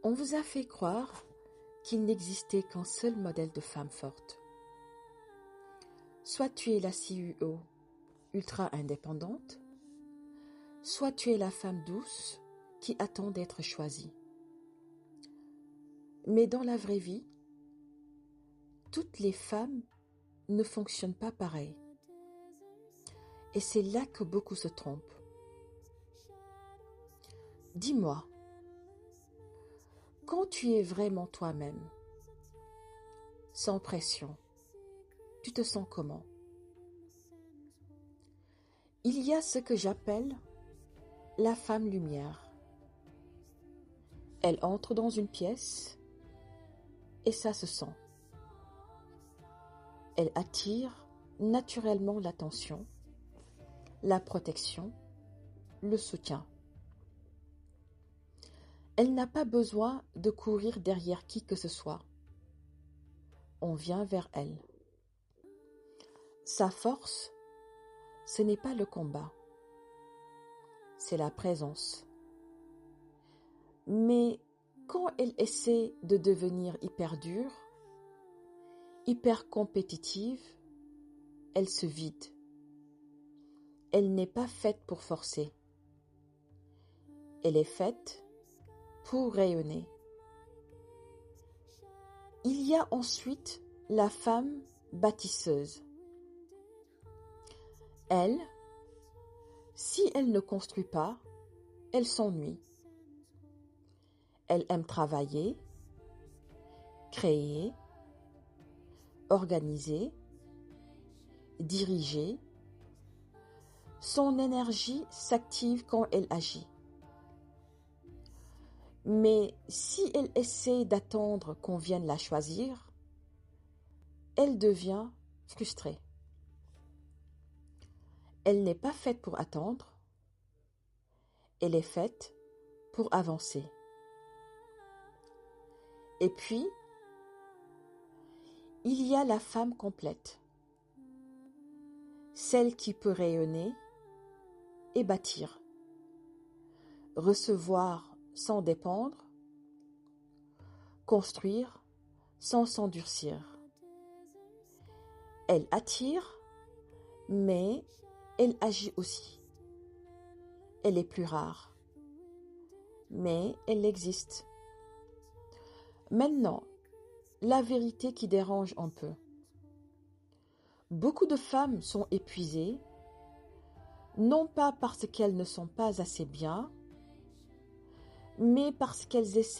On vous a fait croire qu'il n'existait qu'un seul modèle de femme forte. Soit tu es la CEO ultra indépendante, soit tu es la femme douce qui attend d'être choisie. Mais dans la vraie vie, toutes les femmes ne fonctionnent pas pareil. Et c'est là que beaucoup se trompent. Dis-moi, quand tu es vraiment toi-même, sans pression, tu te sens comment? Il y a ce que j'appelle la femme lumière. Elle entre dans une pièce et ça se sent. Elle attire naturellement l'attention, la protection, le soutien. Elle n'a pas besoin de courir derrière qui que ce soit. On vient vers elle. Sa force, ce n'est pas le combat, c'est la présence. Mais quand elle essaie de devenir hyper dure, hyper compétitive, elle se vide. Elle n'est pas faite pour forcer. Elle est faite pour rayonner. Il y a ensuite la femme bâtisseuse. Elle, si elle ne construit pas, elle s'ennuie. Elle aime travailler, créer, organiser, diriger. Son énergie s'active quand elle agit. Mais si elle essaie d'attendre qu'on vienne la choisir, elle devient frustrée. Elle n'est pas faite pour attendre, elle est faite pour avancer. Et puis, il y a la femme complète, celle qui peut rayonner et bâtir, recevoir sans dépendre, construire sans s'endurcir. Elle attire, mais elle agit aussi. Elle est plus rare, mais elle existe. Maintenant, la vérité qui dérange un peu. Beaucoup de femmes sont épuisées, non pas parce qu'elles ne sont pas assez bien, mais parce qu'elles essaient